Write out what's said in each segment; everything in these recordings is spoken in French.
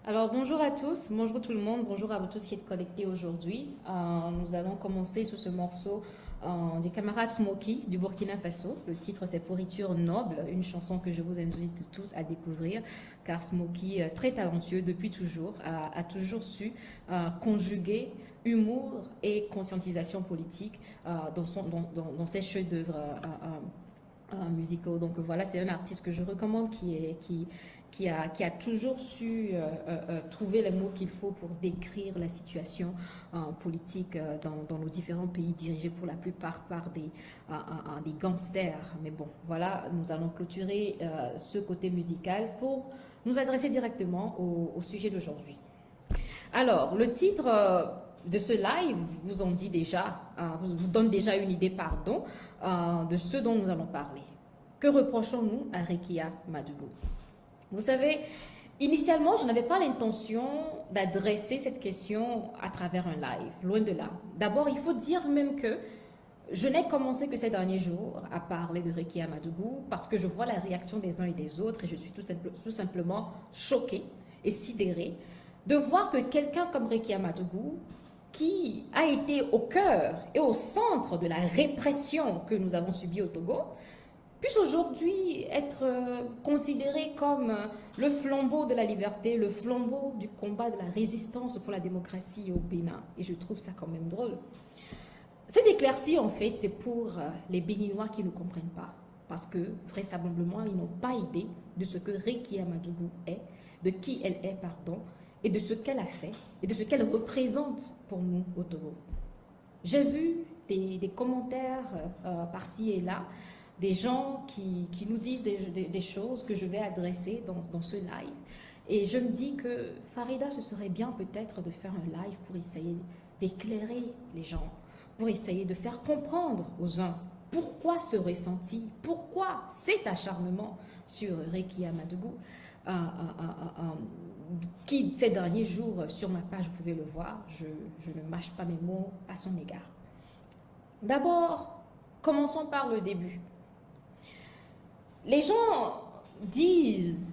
Alors bonjour à tous, bonjour tout le monde, bonjour à vous tous qui êtes connectés aujourd'hui. Nous allons commencer sur ce morceau du camarade Smokey du Burkina Faso. Le titre c'est Pourriture Noble, une chanson que je vous invite tous à découvrir car Smokey, très talentueux depuis toujours, a toujours su conjuguer humour et conscientisation politique dans ses chefs-d'œuvre musicaux. Donc voilà, c'est un artiste que je recommande qui a toujours su trouver les mots qu'il faut pour décrire la situation politique dans nos différents pays dirigés pour la plupart par des gangsters. Mais bon, voilà, nous allons clôturer ce côté musical pour nous adresser directement au sujet d'aujourd'hui. Alors, le titre de ce live vous en dit déjà, vous donne déjà une idée, pardon, de ce dont nous allons parler. Que reprochons-nous à Rekia Madugu? Vous savez, initialement, je n'avais pas l'intention d'adresser cette question à travers un live, loin de là. D'abord, il faut dire même que je n'ai commencé que ces derniers jours à parler de Rekia Madugu parce que je vois la réaction des uns et des autres et je suis tout simplement choquée et sidérée de voir que quelqu'un comme Rekia Madugu, qui a été au cœur et au centre de la répression que nous avons subie au Togo, puisse aujourd'hui être considéré comme le flambeau de la liberté, le flambeau du combat de la résistance pour la démocratie au Bénin. Et je trouve ça quand même drôle. Cette éclaircie, en fait, c'est pour les Béninois qui ne comprennent pas. Parce que, vraisemblablement, ils n'ont pas idée de ce que Rekia Madugu est, de qui elle est, pardon, et de ce qu'elle a fait, et de ce qu'elle représente pour nous au Togo. J'ai vu des commentaires par-ci et là, des gens qui nous disent des choses que je vais adresser dans ce live. Et je me dis que Farida, ce serait bien peut-être de faire un live pour essayer d'éclairer les gens, pour essayer de faire comprendre aux uns pourquoi ce ressenti, pourquoi cet acharnement sur Rekia Madugu, qui ces derniers jours sur ma page, vous pouvez le voir, je ne mâche pas mes mots à son égard. D'abord, commençons par le début. Les gens disent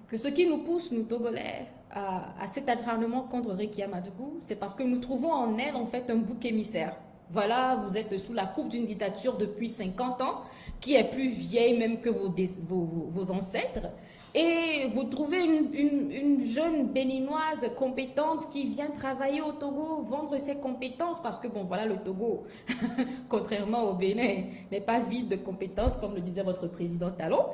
que ce qui nous pousse, nous Togolais, à cet acharnement contre Rekia Madugu, c'est parce que nous trouvons en elle, en fait, un bouc émissaire. Voilà, vous êtes sous la coupe d'une dictature depuis 50 ans, qui est plus vieille même que vos ancêtres. Et vous trouvez une jeune béninoise compétente qui vient travailler au Togo, vendre ses compétences, parce que bon, voilà, le Togo, contrairement au Bénin, n'est pas vide de compétences, comme le disait votre président Talon,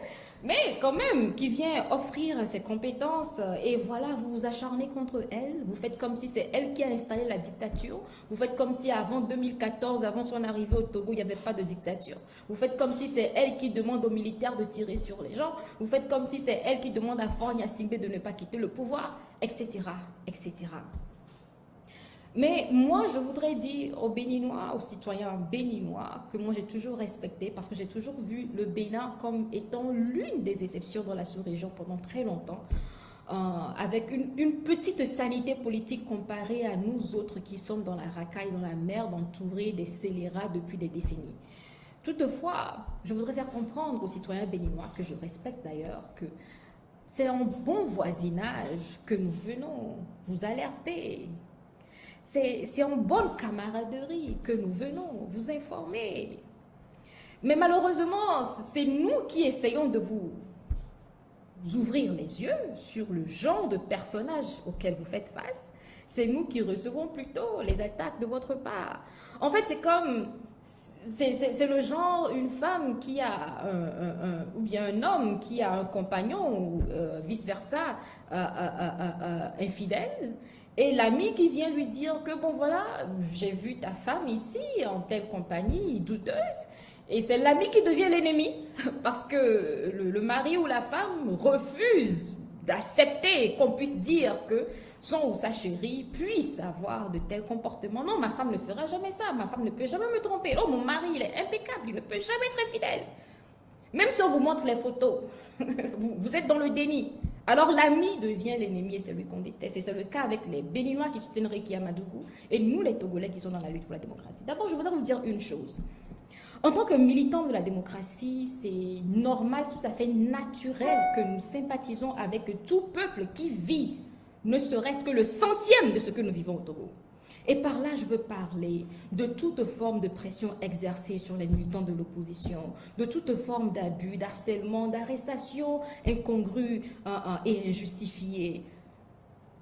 mais quand même, qui vient offrir ses compétences, et voilà, vous vous acharnez contre elle, vous faites comme si c'est elle qui a installé la dictature, vous faites comme si avant 2014, avant son arrivée au Togo, il n'y avait pas de dictature, vous faites comme si c'est elle qui demande aux militaires de tirer sur les gens, vous faites comme si c'est elle qui demande à Faure Gnassingbé de ne pas quitter le pouvoir, etc., etc. Mais moi, je voudrais dire aux Béninois, aux citoyens béninois, que moi j'ai toujours respecté, parce que j'ai toujours vu le Bénin comme étant l'une des exceptions dans la sous-région pendant très longtemps, avec une petite sanité politique comparée à nous autres qui sommes dans la racaille, dans la merde, entourés des scélérats depuis des décennies. Toutefois, je voudrais faire comprendre aux citoyens béninois, que je respecte d'ailleurs, que c'est en bon voisinage que nous venons vous alerter. C'est en bonne camaraderie que nous venons vous informer. Mais malheureusement, c'est nous qui essayons de vous ouvrir les yeux sur le genre de personnage auquel vous faites face. C'est nous qui recevons plutôt les attaques de votre part. En fait, c'est comme... C'est le genre, une femme qui a ou bien un homme qui a un compagnon ou vice-versa infidèle, et l'ami qui vient lui dire que bon voilà, j'ai vu ta femme ici en telle compagnie douteuse, et c'est l'ami qui devient l'ennemi parce que le mari ou la femme refuse d'accepter qu'on puisse dire que son ou sa chérie puisse avoir de tels comportements. Non, ma femme ne fera jamais ça, ma femme ne peut jamais me tromper. Oh, mon mari, il est impeccable, il ne peut jamais être infidèle. Même si on vous montre les photos, vous êtes dans le déni. Alors l'ami devient l'ennemi et c'est lui qu'on déteste. Et c'est le cas avec les Béninois qui soutiennent Rekia Madugu et nous les Togolais qui sont dans la lutte pour la démocratie. D'abord, je voudrais vous dire une chose. En tant que militant de la démocratie, c'est normal, tout à fait naturel que nous sympathisons avec tout peuple qui vit ne serait-ce que le centième de ce que nous vivons au Togo. Et par là, je veux parler de toute forme de pression exercée sur les militants de l'opposition, de toute forme d'abus, d'harcèlement, d'arrestation incongrue et injustifiée.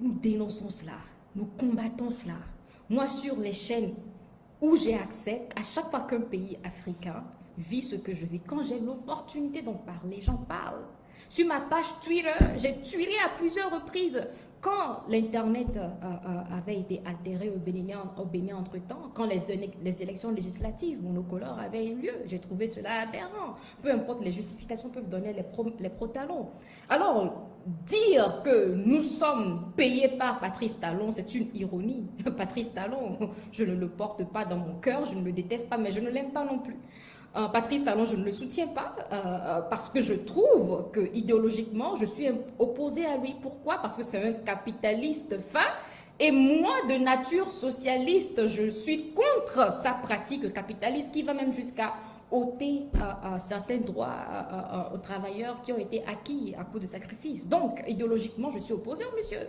Nous dénonçons cela, nous combattons cela. Moi, sur les chaînes où j'ai accès, à chaque fois qu'un pays africain vit ce que je vis, quand j'ai l'opportunité d'en parler, j'en parle. Sur ma page Twitter, j'ai tweeté à plusieurs reprises quand l'Internet avait été altéré au Bénin entre-temps, quand les élections législatives monocolores avaient eu lieu. J'ai trouvé cela aberrant. Peu importe, les justifications peuvent donner les pro-talons. Alors, dire que nous sommes payés par Patrice Talon, c'est une ironie. Patrice Talon, je ne le porte pas dans mon cœur, je ne le déteste pas, mais je ne l'aime pas non plus. Patrice Talon, je ne le soutiens pas parce que je trouve que idéologiquement, je suis opposée à lui. Pourquoi? Parce que c'est un capitaliste fin et moi, de nature socialiste, je suis contre sa pratique capitaliste qui va même jusqu'à ôter certains droits aux travailleurs qui ont été acquis à coup de sacrifice. Donc, idéologiquement, je suis opposée au monsieur.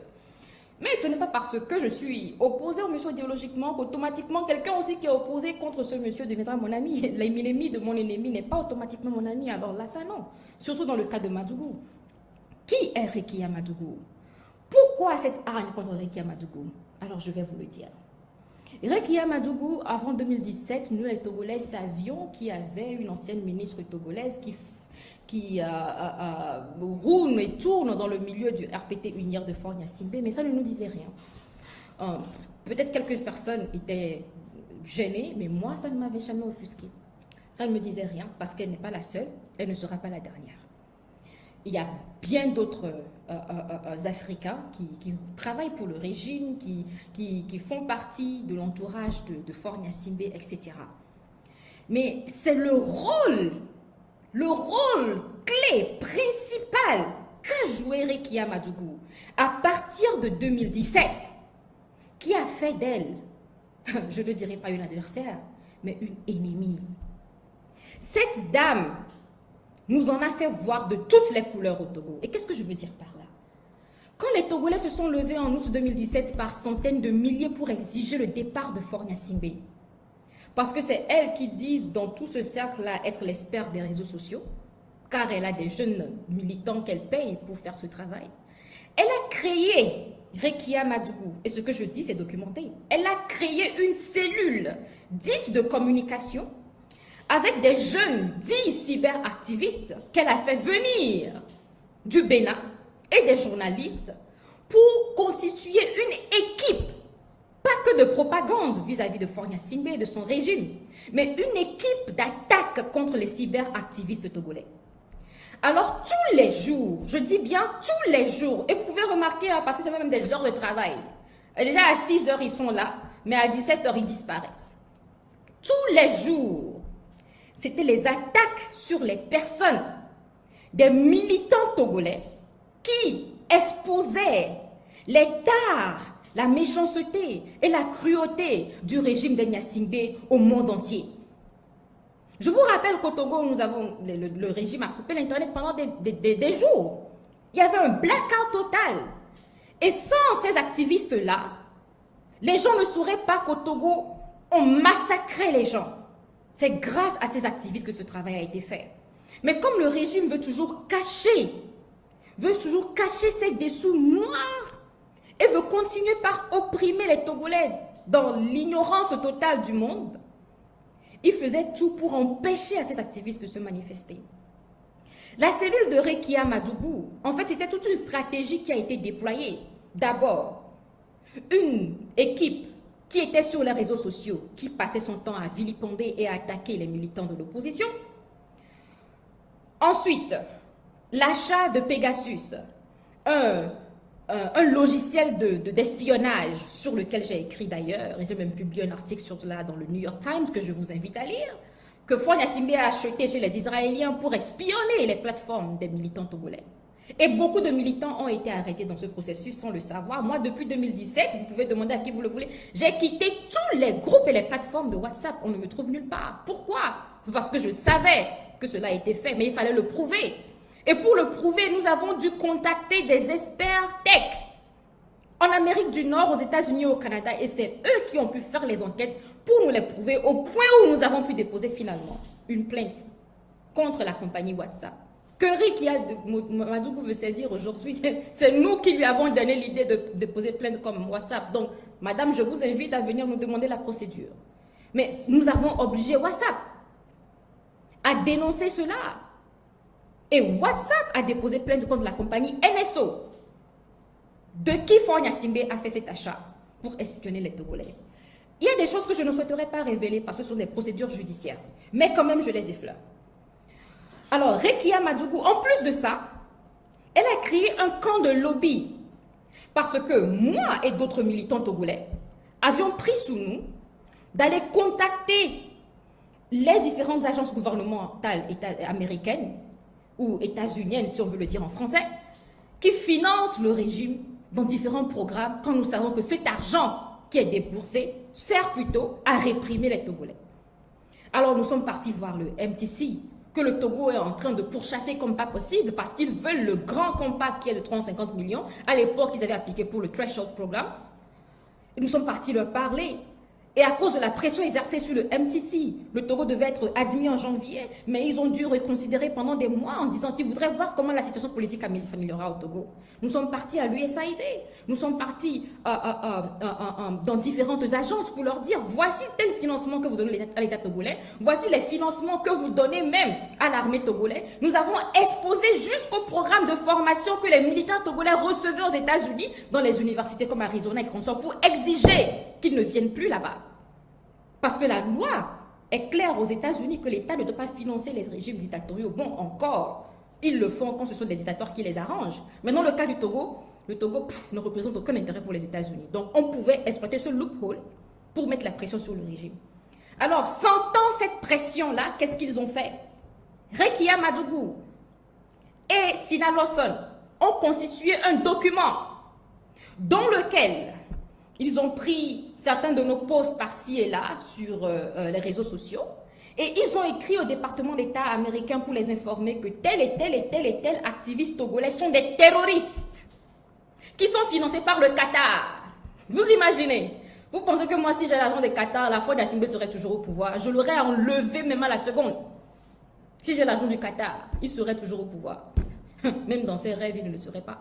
Mais ce n'est pas parce que je suis opposée au monsieur idéologiquement qu'automatiquement quelqu'un aussi qui est opposé contre ce monsieur deviendra mon ami. L'ennemi de mon ennemi n'est pas automatiquement mon ami. Alors là, ça non. Surtout dans le cas de Madougou. Qui est Rekia Madougou? Pourquoi cette hargne contre Rekia Madougou? Alors je vais vous le dire. Rekia Madougou, avant 2017, nous les Togolais savions qu'il y avait une ancienne ministre togolaise qui roule et tourne dans le milieu du RPT Unière de Fort Gnassingbé, mais ça ne nous disait rien. Peut-être quelques personnes étaient gênées, mais moi, ça ne m'avait jamais offusqué. Ça ne me disait rien parce qu'elle n'est pas la seule, elle ne sera pas la dernière. Il y a bien d'autres Africains qui travaillent pour le régime, qui font partie de l'entourage de Fort Gnassingbé, etc. Mais c'est le rôle clé, principal qu'a joué Rekia Madougou à partir de 2017, qui a fait d'elle, je ne dirais pas une adversaire, mais une ennemie. Cette dame nous en a fait voir de toutes les couleurs au Togo. Et qu'est-ce que je veux dire par là? Quand les Togolais se sont levés en août 2017 par centaines de milliers pour exiger le départ de Fort Gnassingbé, parce que c'est elle qui dit dans tout ce cercle-là être l'expert des réseaux sociaux, car elle a des jeunes militants qu'elle paye pour faire ce travail. Elle a créé Rekia Madougou, et ce que je dis, c'est documenté. Elle a créé une cellule dite de communication avec des jeunes dits cyberactivistes qu'elle a fait venir du Bénin et des journalistes pour constituer une équipe, pas que de propagande vis-à-vis de Fort Gnassingbé et de son régime, mais une équipe d'attaque contre les cyberactivistes togolais. Alors tous les jours, je dis bien tous les jours, et vous pouvez remarquer, parce que c'est même des heures de travail, déjà à 6 heures ils sont là, mais à 17 heures ils disparaissent. Tous les jours, c'était les attaques sur les personnes des militants togolais qui exposaient les tares, la méchanceté et la cruauté du régime de Gnassingbé au monde entier. Je vous rappelle qu'au Togo, le régime a coupé l'Internet pendant des jours. Il y avait un blackout total. Et sans ces activistes-là, les gens ne sauraient pas qu'au Togo, on massacrait les gens. C'est grâce à ces activistes que ce travail a été fait. Mais comme le régime veut toujours cacher ses dessous noirs et veut continuer par opprimer les Togolais dans l'ignorance totale du monde, il faisait tout pour empêcher à ces activistes de se manifester. La cellule de Rekia Madougou, en fait, c'était toute une stratégie qui a été déployée. D'abord, une équipe qui était sur les réseaux sociaux, qui passait son temps à vilipender et à attaquer les militants de l'opposition. Ensuite, l'achat de Pegasus, un logiciel d'espionnage sur lequel j'ai écrit d'ailleurs, et j'ai même publié un article sur cela dans le New York Times que je vous invite à lire, que Fort Gnassingbé a acheté chez les Israéliens pour espionner les plateformes des militants togolais. Et beaucoup de militants ont été arrêtés dans ce processus sans le savoir. Moi, depuis 2017, vous pouvez demander à qui vous le voulez, j'ai quitté tous les groupes et les plateformes de WhatsApp. On ne me trouve nulle part. Pourquoi? Parce que je savais que cela a été fait, mais il fallait le prouver. Et pour le prouver, nous avons dû contacter des experts tech en Amérique du Nord, aux États-Unis, au Canada, et c'est eux qui ont pu faire les enquêtes pour nous les prouver au point où nous avons pu déposer finalement une plainte contre la compagnie WhatsApp. Que Rekia Madougou veut saisir aujourd'hui, c'est nous qui lui avons donné l'idée de déposer plainte comme WhatsApp. Donc, madame, je vous invite à venir nous demander la procédure. Mais nous avons obligé WhatsApp à dénoncer cela. Et WhatsApp a déposé plainte contre la compagnie NSO, de qui Faure Gnassingbé a fait cet achat pour espionner les Togolais. Il y a des choses que je ne souhaiterais pas révéler parce que ce sont des procédures judiciaires. Mais quand même, je les effleure. Alors, Rekia Madougou, en plus de ça, elle a créé un camp de lobby. Parce que moi et d'autres militants togolais avions pris sous nous d'aller contacter les différentes agences gouvernementales américaines ou états-uniennes, si on veut le dire en français, qui financent le régime dans différents programmes quand nous savons que cet argent qui est déboursé sert plutôt à réprimer les Togolais. Alors nous sommes partis voir le MTC, que le Togo est en train de pourchasser comme pas possible parce qu'ils veulent le grand compact qui est de 350 millions. À l'époque, ils avaient appliqué pour le Threshold Programme. Et nous sommes partis leur parler. Et à cause de la pression exercée sur le MCC, le Togo devait être admis en janvier, mais ils ont dû reconsidérer pendant des mois en disant qu'ils voudraient voir comment la situation politique s'améliorera au Togo. Nous sommes partis à l'USAID, nous sommes partis dans différentes agences pour leur dire voici tel financement que vous donnez à l'État togolais, voici les financements que vous donnez même à l'armée togolaise. Nous avons exposé jusqu'au programme de formation que les militaires togolais recevaient aux États-Unis dans les universités comme Arizona et consorts pour exiger qu'ils ne viennent plus là-bas. Parce que la loi est claire aux États-Unis que l'État ne doit pas financer les régimes dictatoriaux. Bon, encore, ils le font quand ce sont des dictateurs qui les arrangent. Mais dans le cas du Togo, le Togo ne représente aucun intérêt pour les États-Unis. Donc, on pouvait exploiter ce loophole pour mettre la pression sur le régime. Alors, sentant cette pression-là, qu'est-ce qu'ils ont fait? Rekia Madougou et Sina Lawson ont constitué un document dans lequel ils ont pris certains de nos posts par-ci et là sur les réseaux sociaux et ils ont écrit au département d'État américain pour les informer que tel et tel et tel et tel activistes togolais sont des terroristes qui sont financés par le Qatar. Vous imaginez? Vous pensez que moi, si j'ai l'argent du Qatar, la Faure Gnassingbé serait toujours au pouvoir? Je l'aurais enlevé même à la seconde. Si j'ai l'argent du Qatar, il serait toujours au pouvoir. Même dans ses rêves, il ne le serait pas.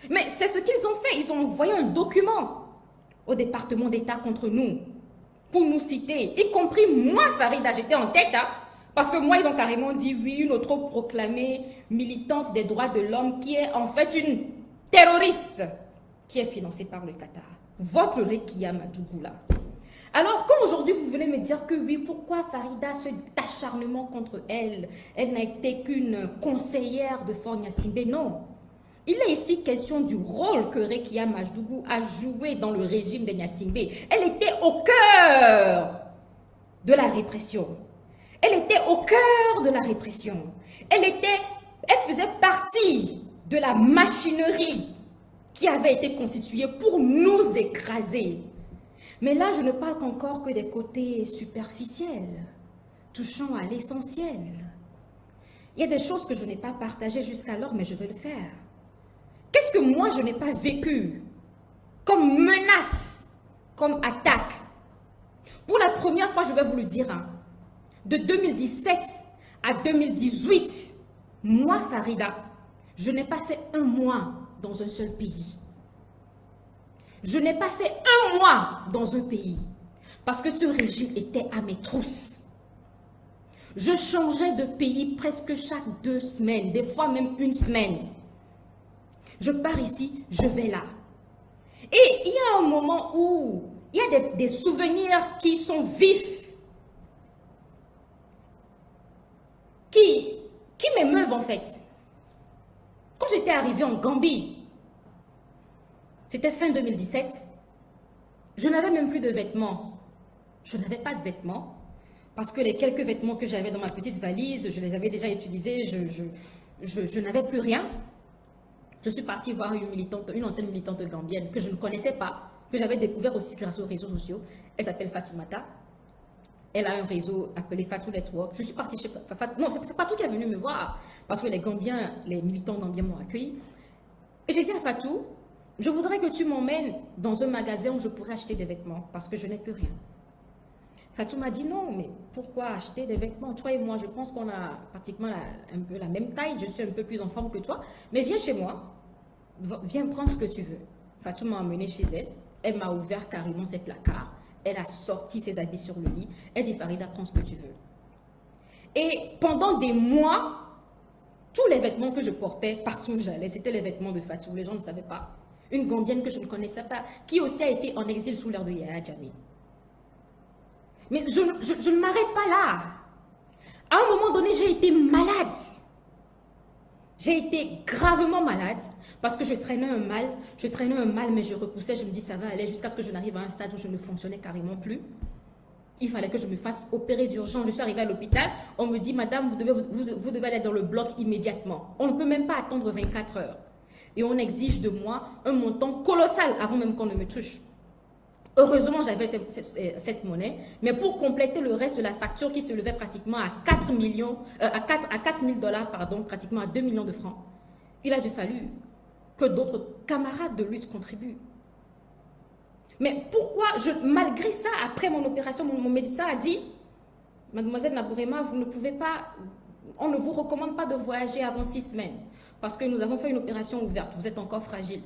Mais c'est ce qu'ils ont fait. Ils ont envoyé un document au département d'État contre nous, pour nous citer, y compris moi, Farida, j'étais en tête, hein, parce que moi, ils ont carrément dit, oui, une autoproclamée militante des droits de l'homme qui est en fait une terroriste qui est financée par le Qatar. Votre Rekia Madougou là. Alors, quand aujourd'hui vous venez me dire que oui, pourquoi Farida, cet acharnement contre elle, elle n'a été qu'une conseillère de Faure Gnassingbé, non. Il est ici question du rôle que Rekia Madougou a joué dans le régime de Gnassingbé. Elle était au cœur de la répression. Elle était au cœur de la répression. Elle faisait partie de la machinerie qui avait été constituée pour nous écraser. Mais là, je ne parle qu'encore que des côtés superficiels, touchant à l'essentiel. Il y a des choses que je n'ai pas partagées jusqu'alors, mais je vais le faire. Qu'est-ce que moi, je n'ai pas vécu comme menace, comme attaque? Pour la première fois, je vais vous le dire, hein, de 2017 à 2018, moi, Farida, je n'ai pas fait un mois dans un seul pays. Je n'ai pas fait un mois dans un pays parce que ce régime était à mes trousses. Je changeais de pays presque chaque 2 semaines, des fois même une semaine. Je pars ici, je vais là. Et il y a un moment où il y a des souvenirs qui sont vifs, qui m'émeuvent en fait. Quand j'étais arrivée en Gambie, c'était fin 2017, je n'avais même plus de vêtements. Je n'avais pas de vêtements parce que les quelques vêtements que j'avais dans ma petite valise, je les avais déjà utilisés, je n'avais plus rien. Je suis partie voir une ancienne militante gambienne que je ne connaissais pas, que j'avais découvert aussi grâce aux réseaux sociaux. Elle s'appelle Fatoumata. Elle a un réseau appelé Fatou Network. Je suis partie chez Fatou. Non, c'est Fatou qui est venu me voir parce que les militants gambiens m'ont accueilli. Et j'ai dit à Fatou, Je voudrais que tu m'emmènes dans un magasin où je pourrais acheter des vêtements parce que je n'ai plus rien. Fatou m'a dit non, mais pourquoi acheter des vêtements? Toi et moi, je pense qu'on a pratiquement un peu la même taille. Je suis un peu plus en forme que toi. Mais viens chez moi. Viens prendre ce que tu veux. Fatou m'a emmené chez elle. Elle m'a ouvert carrément ses placards. Elle a sorti ses habits sur le lit. Elle dit Farida, prends ce que tu veux. Et pendant des mois, tous les vêtements que je portais, partout où j'allais, c'était les vêtements de Fatou. Les gens ne savaient pas. Une Gambienne que je ne connaissais pas, qui aussi a été en exil sous l'ère de Yahya Jammeh. Mais je ne m'arrête pas là. À un moment donné, j'ai été malade. J'ai été gravement malade parce que je traînais un mal. Je traînais un mal, mais je repoussais. Je me dis, ça va aller jusqu'à ce que je n'arrive à un stade où je ne fonctionnais carrément plus. Il fallait que je me fasse opérer d'urgence. Je suis arrivée à l'hôpital. On me dit, madame, vous devez aller dans le bloc immédiatement. On ne peut même pas attendre 24 heures. Et on exige de moi un montant colossal avant même qu'on ne me touche. Heureusement, j'avais cette monnaie, mais pour compléter le reste de la facture qui se levait pratiquement à 4 millions, à 4 000 $, pardon, pratiquement à 2 millions de francs, il a dû fallu que d'autres camarades de lutte contribuent. Mais pourquoi, malgré ça, après mon opération, mon médecin a dit, mademoiselle Nabourema, vous ne pouvez pas, on ne vous recommande pas de voyager avant 6 semaines, parce que nous avons fait une opération ouverte, vous êtes encore fragile.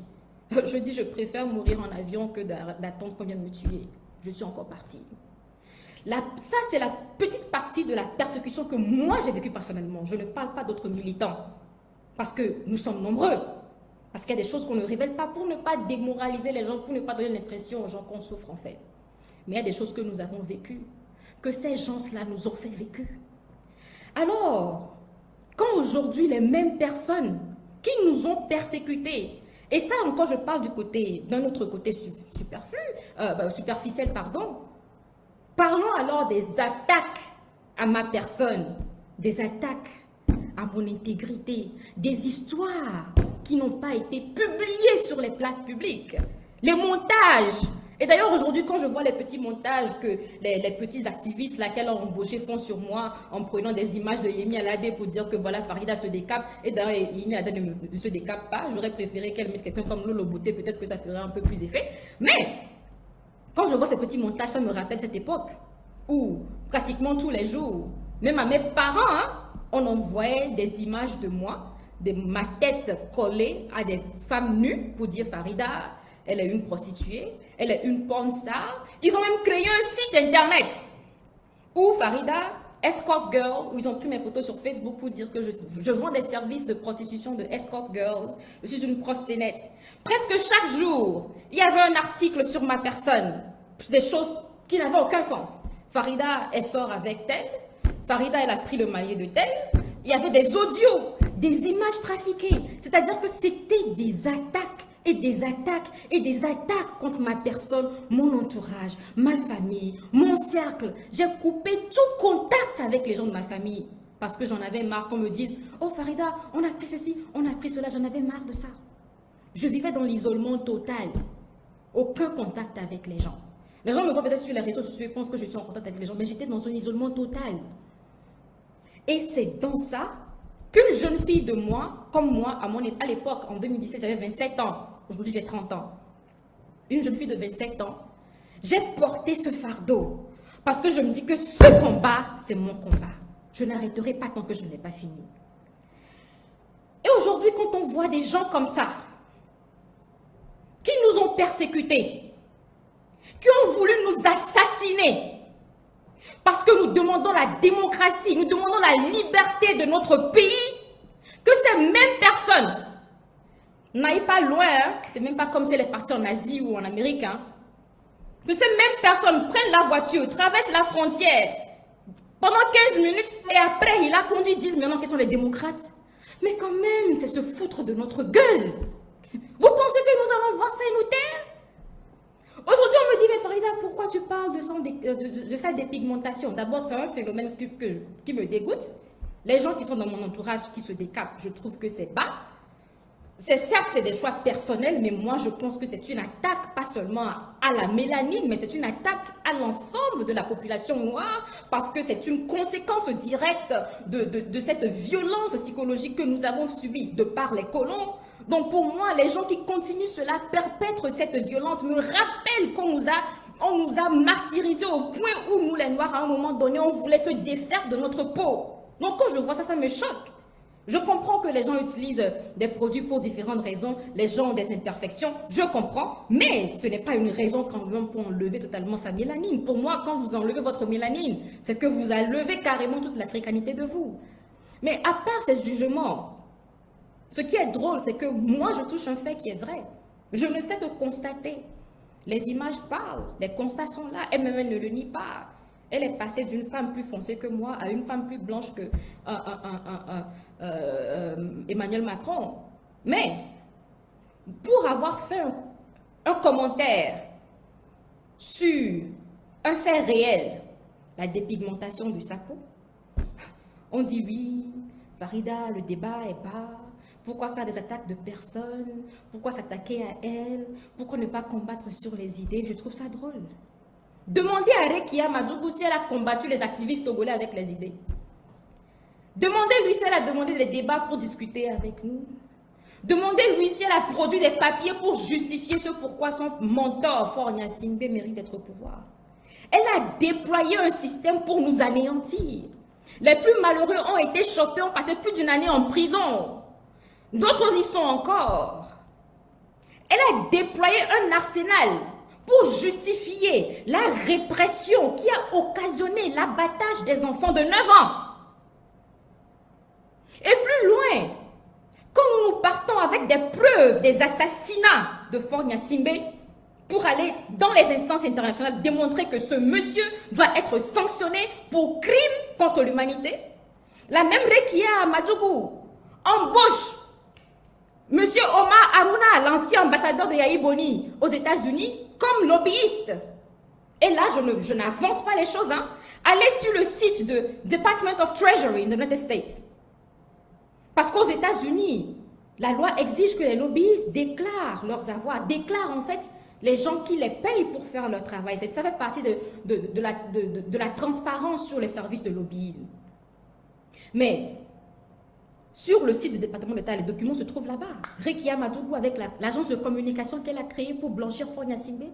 Je dis, je préfère mourir en avion que d'attendre qu'on vienne me tuer. Je suis encore partie. Ça, c'est la petite partie de la persécution que moi, j'ai vécue personnellement. Je ne parle pas d'autres militants. Parce que nous sommes nombreux. Parce qu'il y a des choses qu'on ne révèle pas pour ne pas démoraliser les gens, pour ne pas donner l'impression aux gens qu'on souffre en fait. Mais il y a des choses que nous avons vécues, que ces gens-là nous ont fait vécu. Alors, quand aujourd'hui, les mêmes personnes qui nous ont persécutés, et ça encore je parle d'un autre côté superficiel, pardon. Parlons alors des attaques à ma personne, des attaques à mon intégrité, des histoires qui n'ont pas été publiées sur les places publiques, les montages. Et d'ailleurs aujourd'hui quand je vois les petits montages que les petits activistes laquelle ont embauché font sur moi en prenant des images de Yemi Alade pour dire que voilà Farida se décape et d'ailleurs Yemi Alade ne se décape pas, j'aurais préféré qu'elle mette quelqu'un comme Lolo Beauté, peut-être que ça ferait un peu plus effet. Mais quand je vois ces petits montages, ça me rappelle cette époque où pratiquement tous les jours, même à mes parents, on envoyait des images de moi, de ma tête collée à des femmes nues pour dire Farida, elle est une prostituée, elle est une porn star. Ils ont même créé un site internet où Farida, escort girl, où ils ont pris mes photos sur Facebook pour dire que je vends des services de prostitution de escort girl. Je suis une proxénète. Presque chaque jour, il y avait un article sur ma personne. Des choses qui n'avaient aucun sens. Farida, elle sort avec tel. Farida, elle a pris le maillet de tel. Il y avait des audios, des images trafiquées. C'est-à-dire que c'était des attaques et des attaques et des attaques contre ma personne, mon entourage, ma famille, mon cercle. J'ai coupé tout contact avec les gens de ma famille parce que j'en avais marre qu'on me dise « Oh Farida, on a pris ceci, on a pris cela. » J'en avais marre de ça. Je vivais dans l'isolement total. Aucun contact avec les gens. Les gens me voient peut-être sur les réseaux sociaux et pensent que je suis en contact avec les gens, mais j'étais dans un isolement total. Et c'est dans ça qu'une jeune fille de moi, comme moi, à l'époque, en 2017, j'avais 27 ans. Aujourd'hui, j'ai 30 ans. Une jeune fille de 27 ans, j'ai porté ce fardeau parce que je me dis que ce combat, c'est mon combat. Je n'arrêterai pas tant que je n'ai pas fini. Et aujourd'hui, quand on voit des gens comme ça, qui nous ont persécutés, qui ont voulu nous assassiner, parce que nous demandons la démocratie, nous demandons la liberté de notre pays, que ces mêmes personnes n'aillent pas loin, c'est même pas comme si elle est partie en Asie ou en Amérique, que ces mêmes personnes prennent la voiture, traversent la frontière pendant 15 minutes et après il a conduit, ils disent maintenant qu'ils sont les démocrates. Mais quand même, c'est se foutre de notre gueule. Vous pensez que nous allons voir ça et nous taire? Aujourd'hui, on me dit, mais Farida, pourquoi tu parles de sa dépigmentation? D'abord, c'est un phénomène qui me dégoûte. Les gens qui sont dans mon entourage qui se décapent, je trouve que c'est bas. Certes, c'est des choix personnels, mais moi, je pense que c'est une attaque, pas seulement à la mélanine, mais c'est une attaque à l'ensemble de la population noire, parce que c'est une conséquence directe de cette violence psychologique que nous avons subie de par les colons, Donc pour moi, les gens qui continuent cela, perpètrent cette violence, me rappellent on nous a martyrisés au point où nous, les Noirs, à un moment donné, on voulait se défaire de notre peau. Donc quand je vois ça, ça me choque. Je comprends que les gens utilisent des produits pour différentes raisons, les gens ont des imperfections, je comprends, mais ce n'est pas une raison quand même pour enlever totalement sa mélanine. Pour moi, quand vous enlevez votre mélanine, c'est que vous enlevez carrément toute l'africanité de vous. Mais à part ces jugements, ce qui est drôle, c'est que moi, je touche un fait qui est vrai. Je ne fais que constater. Les images parlent, les constats sont là, elle-même ne le nie pas. Elle est passée d'une femme plus foncée que moi à une femme plus blanche que Emmanuel Macron. Mais, pour avoir fait un commentaire sur un fait réel, la dépigmentation de sa peau, on dit oui, Farida, le débat est bas. Pourquoi faire des attaques de personnes? Pourquoi s'attaquer à elle? Pourquoi ne pas combattre sur les idées? Je trouve ça drôle. Demandez à Rekia Madougou si elle a combattu les activistes togolais avec les idées. Demandez-lui si elle a demandé des débats pour discuter avec nous. Demandez-lui si elle a produit des papiers pour justifier ce pourquoi son mentor, Faure Gnassingbé, mérite d'être au pouvoir. Elle a déployé un système pour nous anéantir. Les plus malheureux ont été chopés, ont passé plus d'une année en prison. D'autres y sont encore. Elle a déployé un arsenal pour justifier la répression qui a occasionné l'abattage des enfants de 9 ans. Et plus loin, quand nous partons avec des preuves des assassinats de Faure Gnassingbé pour aller dans les instances internationales démontrer que ce monsieur doit être sanctionné pour crime contre l'humanité, la même Rekia Madougou embauche Monsieur Omar Haruna, l'ancien ambassadeur de Yahi Boni aux États-Unis, comme lobbyiste. Et là, je n'avance pas les choses. Hein. Allez sur le site de Department of Treasury in the United States. Parce qu'aux États-Unis, la loi exige que les lobbyistes déclarent leurs avoirs, déclarent en fait les gens qui les payent pour faire leur travail. Ça fait partie de la transparence sur les services de lobbyisme. Mais sur le site du département d'État, les documents se trouvent là-bas. Rekia Madougou, avec l'agence de communication qu'elle a créée pour blanchir Faure Gnassingbé,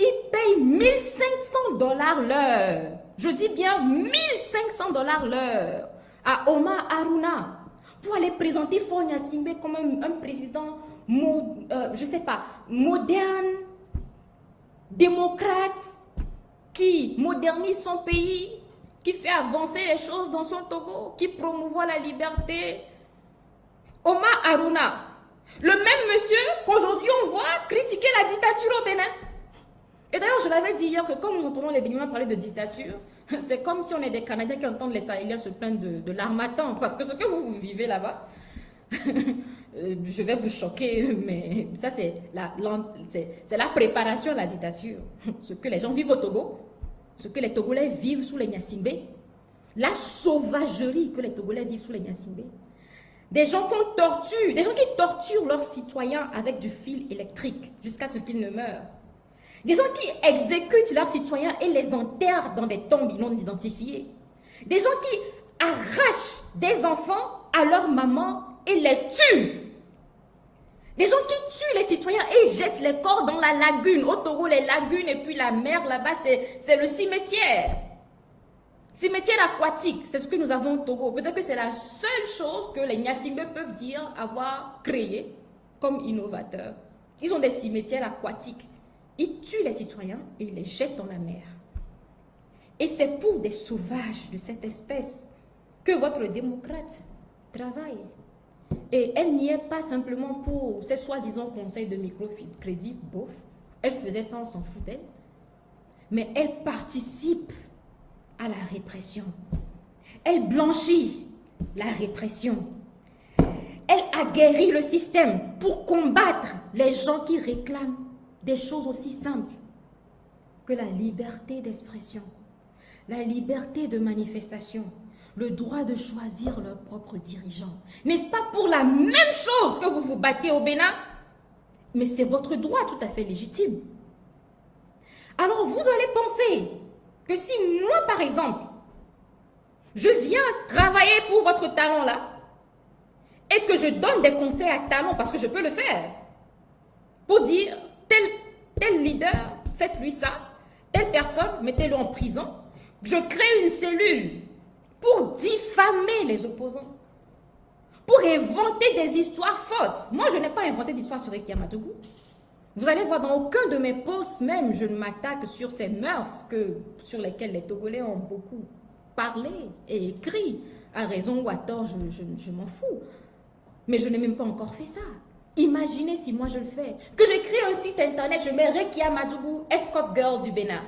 il paye $1500 l'heure. Je dis bien $1500 l'heure à Omar Haruna pour aller présenter Faure Gnassingbé comme un président, je ne sais pas, moderne, démocrate, qui modernise son pays, qui fait avancer les choses dans son Togo, qui promouvoit la liberté. Omar Haruna, le même monsieur qu'aujourd'hui on voit critiquer la dictature au Bénin. Et d'ailleurs, je l'avais dit hier que quand nous entendons les Béninois parler de dictature, c'est comme si on est des Canadiens qui entendent les Sahéliens se plaindre de l'harmattan. Parce que ce que vous vivez là-bas, je vais vous choquer, mais ça c'est la préparation à la dictature. Ce que les gens vivent au Togo, ce que les Togolais vivent sous les Gnassingbé, la sauvagerie que les Togolais vivent sous les Gnassingbé. Des gens qu'on torture, des gens qui torturent leurs citoyens avec du fil électrique jusqu'à ce qu'ils ne meurent. Des gens qui exécutent leurs citoyens et les enterrent dans des tombes non identifiées. Des gens qui arrachent des enfants à leur maman et les tuent. Des gens qui tuent les citoyens et jettent les corps dans la lagune. Au Togo, les lagunes et puis la mer là-bas, c'est le cimetière. Cimetière aquatique, c'est ce que nous avons au Togo. Peut-être que c'est la seule chose que les Gnassingbé peuvent dire avoir créé comme innovateur. Ils ont des cimetières aquatiques. Ils tuent les citoyens et ils les jettent dans la mer. Et c'est pour des sauvages de cette espèce que votre démocrate travaille. Et elle n'y est pas simplement pour ces soi-disant conseils de microcrédit, bof. Elle faisait ça, on s'en fout d'elle. Mais elle participe à la répression. Elle blanchit la répression. Elle aguerrit le système pour combattre les gens qui réclament des choses aussi simples que la liberté d'expression, la liberté de manifestation, le droit de choisir leurs propres dirigeants. N'est-ce pas pour la même chose que vous vous battez au Bénin? Mais c'est votre droit tout à fait légitime. Alors vous allez penser que si moi, par exemple, je viens travailler pour votre talent là, et que je donne des conseils à talons, parce que je peux le faire, pour dire, tel leader, faites-lui ça, telle personne, mettez-le en prison. Je crée une cellule pour diffamer les opposants, pour inventer des histoires fausses. Moi, je n'ai pas inventé d'histoire sur Rekia Madougou. Vous allez voir, dans aucun de mes posts, même, je ne m'attaque sur ces mœurs sur lesquelles les Togolais ont beaucoup parlé et écrit. À raison ou à tort, je m'en fous. Mais je n'ai même pas encore fait ça. Imaginez si moi je le fais. Que j'écris un site internet, je mets Rekia Madougou, escort girl du Bénin.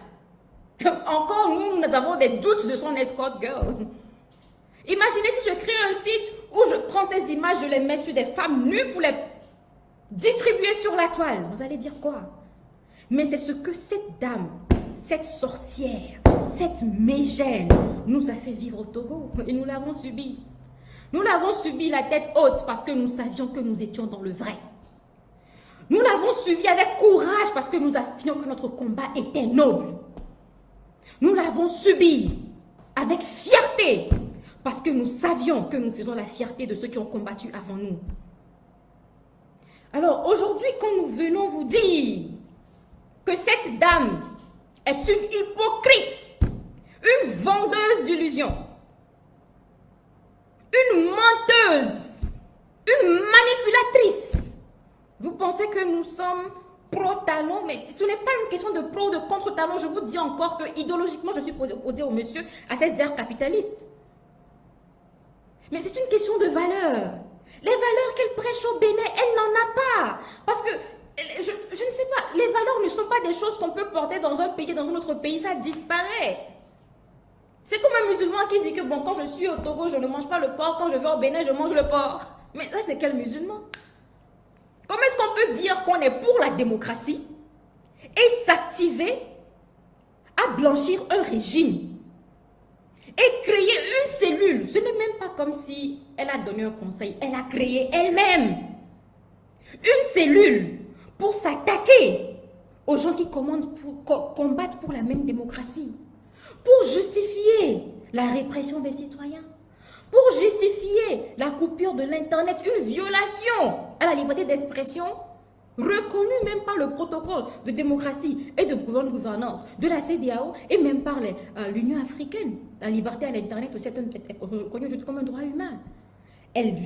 Encore nous avons des doutes de son escort girl. Imaginez si je crée un site où je prends ces images, je les mets sur des femmes nues pour les distribuer sur la toile. Vous allez dire quoi? Mais c'est ce que cette dame, cette sorcière, cette mégène nous a fait vivre au Togo. Et nous l'avons subi. Nous l'avons subi la tête haute parce que nous savions que nous étions dans le vrai. Nous l'avons subi avec courage parce que nous savions que notre combat était noble. Nous l'avons subi avec fierté parce que nous savions que nous faisons la fierté de ceux qui ont combattu avant nous. Alors aujourd'hui, quand nous venons vous dire que cette dame est une hypocrite, une vendeuse d'illusions, une menteuse, une manipulatrice, vous pensez que nous sommes pro-talon, mais ce n'est pas une question de pro ou de contre-talon. Je vous dis encore que idéologiquement, je suis opposée au monsieur à ces airs capitalistes. Mais c'est une question de valeur. Les valeurs qu'elle prêche au Bénin, elle n'en a pas. Parce que, je ne sais pas, les valeurs ne sont pas des choses qu'on peut porter dans un pays, dans un autre pays, ça disparaît. C'est comme un musulman qui dit que bon, quand je suis au Togo, je ne mange pas le porc, quand je vais au Bénin, je mange le porc. Mais là, c'est quel musulman? Comment est-ce qu'on peut dire qu'on est pour la démocratie et s'activer à blanchir un régime et créer une cellule? Ce n'est même pas comme si elle a donné un conseil, elle a créé elle-même une cellule pour s'attaquer aux gens qui combattent pour la même démocratie, pour justifier la répression des citoyens, pour justifier la coupure de l'Internet, une violation à la liberté d'expression reconnue même par le protocole de démocratie et de bonne gouvernance de la CEDEAO et même par l'Union africaine. La liberté à l'Internet aussi est reconnue comme un droit humain. Elle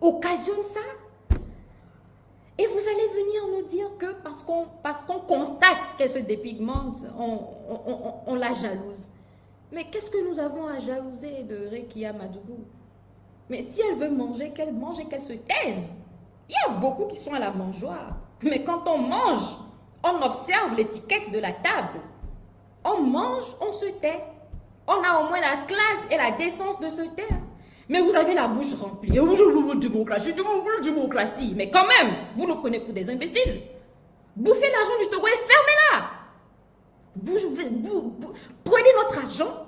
occasionne ça. Et vous allez venir nous dire que parce qu'on constate qu'elle se dépigmente, on la jalouse. Mais qu'est-ce que nous avons à jalouser de Rekia Madougou? Mais si elle veut manger, qu'elle mange et qu'elle se taise. Il y a beaucoup qui sont à la mangeoire. Mais quand on mange, on observe l'étiquette de la table. On mange, on se tait. On a au moins la classe et la décence de se taire. Mais vous avez la bouche remplie. Démocratie. Mais quand même, vous nous prenez pour des imbéciles. Bouffez l'argent du Togo et fermez-la. Prenez notre argent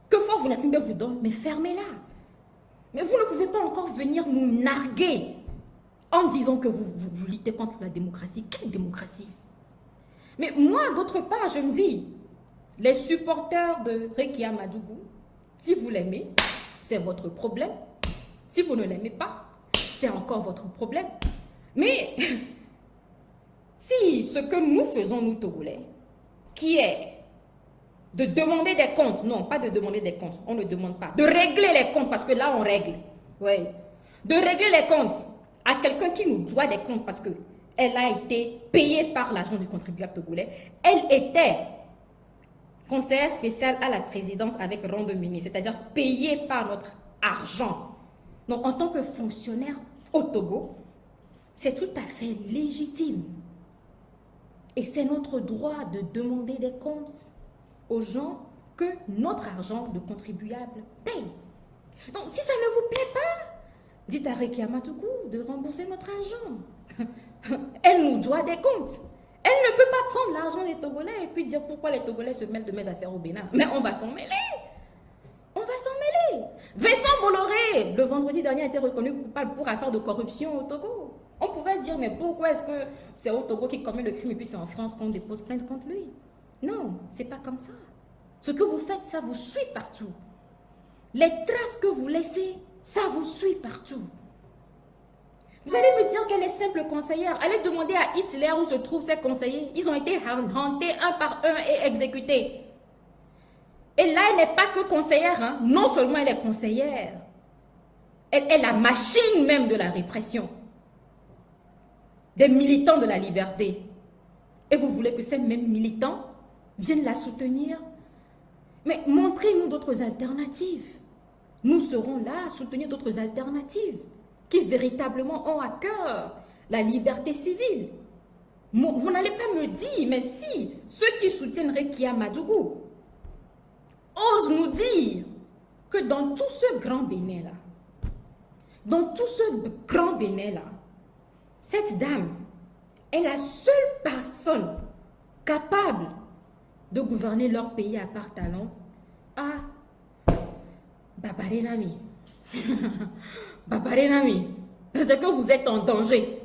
que Fort Vunasimbe vous donne, mais fermez-la. Mais vous ne pouvez pas encore venir nous narguer en disant que vous luttez contre la démocratie. Quelle démocratie? Mais moi, d'autre part, je me dis, les supporters de Rekia Madougou, si vous l'aimez, c'est votre problème. Si vous ne l'aimez pas, c'est encore votre problème. Mais si ce que nous faisons, nous Togolais, qui est de demander des comptes, non, pas de demander des comptes, on ne demande pas, de régler les comptes, parce que là, on règle. Oui. De régler les comptes à quelqu'un qui nous doit des comptes, parce qu'elle a été payée par l'argent du contribuable togolais. Elle était conseillère spéciale à la présidence avec rang de ministre, c'est-à-dire payée par notre argent. Donc, en tant que fonctionnaire au Togo, c'est tout à fait légitime. Et c'est notre droit de demander des comptes aux gens que notre argent de contribuable paye. Donc, si ça ne vous plaît pas, dites à Rekia Madougou de rembourser notre argent. Elle nous doit des comptes. Elle ne peut pas prendre l'argent des Togolais et puis dire pourquoi les Togolais se mêlent de mes affaires au Bénin. Mais on va s'en mêler. On va s'en mêler. Vincent Bolloré, le vendredi dernier, a été reconnu coupable pour affaire de corruption au Togo. On pouvait dire, mais pourquoi est-ce que c'est au Togo qui commet le crime et puis c'est en France qu'on dépose plainte contre lui? Non, c'est pas comme ça. Ce que vous faites, ça vous suit partout. Les traces que vous laissez, Ça vous suit partout. Vous allez me dire qu'elle est simple conseillère. Allez demander à Hitler où se trouvent ses conseillers. Ils ont été hantés un par un et exécutés. Et là, elle n'est pas que conseillère. Hein. Non seulement elle est conseillère, elle est la machine même de la répression. Des militants de la liberté. Et vous voulez que ces mêmes militants viennent la soutenir? Mais montrez-nous d'autres alternatives. Nous serons là à soutenir d'autres alternatives qui véritablement ont à cœur la liberté civile. Vous n'allez pas me dire, mais si ceux qui soutiennent Rekia Madougou osent nous dire que dans tout ce grand Bénin-là, cette dame est la seule personne capable de gouverner leur pays à part talent. Ah, Babarenami. Babarenami, c'est que vous êtes en danger.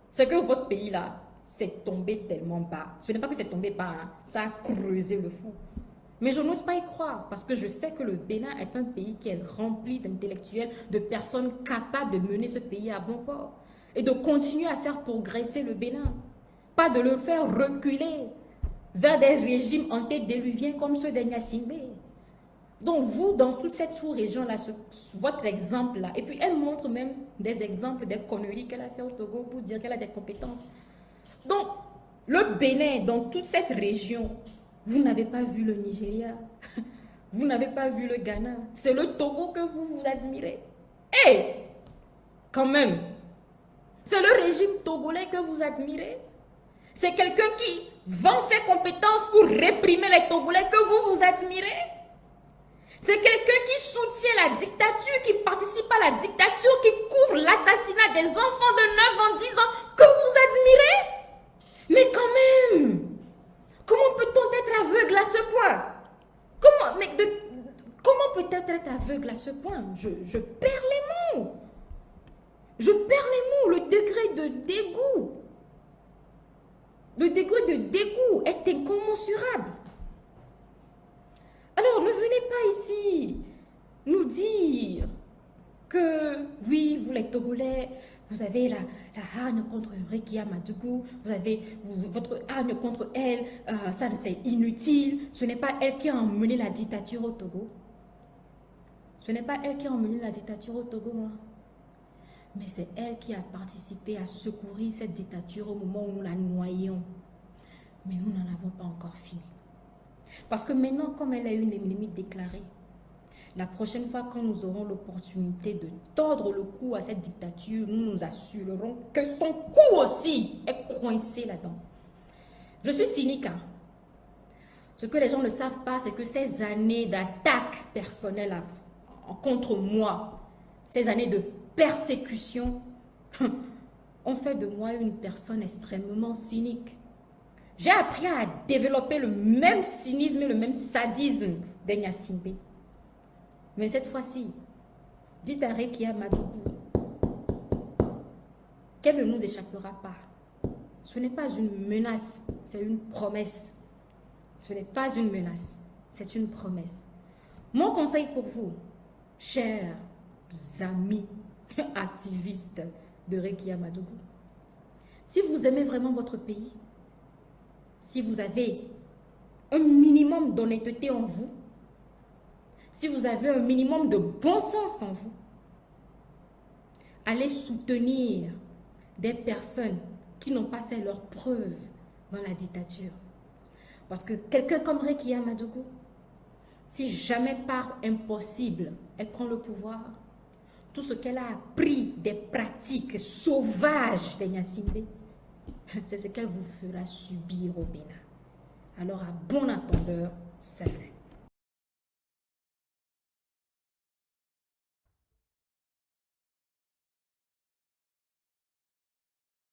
C'est que votre pays-là, c'est tombé tellement bas. Ce n'est pas que c'est tombé bas, hein, ça a creusé le fond. Mais je n'ose pas y croire parce que je sais que le Bénin est un pays qui est rempli d'intellectuels, de personnes capables de mener ce pays à bon port et de continuer à faire progresser le Bénin. Pas de le faire reculer vers des régimes antédiluviens comme ceux des Gnassingbé. Donc vous, dans toute cette sous-région-là, votre exemple-là, et puis elle montre même des exemples, des conneries qu'elle a fait au Togo pour dire qu'elle a des compétences. Donc, le Bénin, dans toute cette région, vous n'avez pas vu le Nigeria, vous n'avez pas vu le Ghana, c'est le Togo que vous admirez. Et, quand même, c'est le régime togolais que vous admirez. C'est quelqu'un qui vend ses compétences pour réprimer les Togolais que vous admirez. C'est quelqu'un qui soutient la dictature, qui participe à la dictature, qui couvre l'assassinat des enfants de 9 ans, 10 ans, que vous admirez. Mais quand même, comment peut-on être aveugle à ce point? Comment peut-on être aveugle à ce point? Je perds les mots. Je perds les mots. Le degré de dégoût. Le degré de dégoût est incommensurable. Alors, ne venez pas ici nous dire que, oui, vous les Togolais, vous avez la hargne contre Rekia Madougou, vous avez votre hargne contre elle, ça c'est inutile. Ce n'est pas elle qui a emmené la dictature au Togo. Ce n'est pas elle qui a emmené la dictature au Togo, hein. Mais c'est elle qui a participé à secourir cette dictature au moment où nous la noyions. Mais nous n'en avons pas encore fini. Parce que maintenant, comme elle est une ennemie déclarée, la prochaine fois quand nous aurons l'opportunité de tordre le cou à cette dictature, nous nous assurerons que son cou aussi est coincé là-dedans. Je suis cynique. Hein? Ce que les gens ne savent pas, c'est que ces années d'attaque personnelle contre moi, ces années de persécution, ont fait de moi une personne extrêmement cynique. J'ai appris à développer le même cynisme et le même sadisme des Gnassingbé. Mais cette fois-ci, dites à Rekia Madougou qu'elle ne nous échappera pas. Ce n'est pas une menace, c'est une promesse. Ce n'est pas une menace, c'est une promesse. Mon conseil pour vous, chers amis activistes de Rekia Madougou, si vous aimez vraiment votre pays, si vous avez un minimum d'honnêteté en vous, si vous avez un minimum de bon sens en vous, allez soutenir des personnes qui n'ont pas fait leur preuve dans la dictature. Parce que quelqu'un comme Rekia Madougou, si jamais par impossible, elle prend le pouvoir, tout ce qu'elle a appris des pratiques sauvages des Gnassingbé, c'est ce qu'elle vous fera subir au Bénin. Alors, à bon entendeur, salut.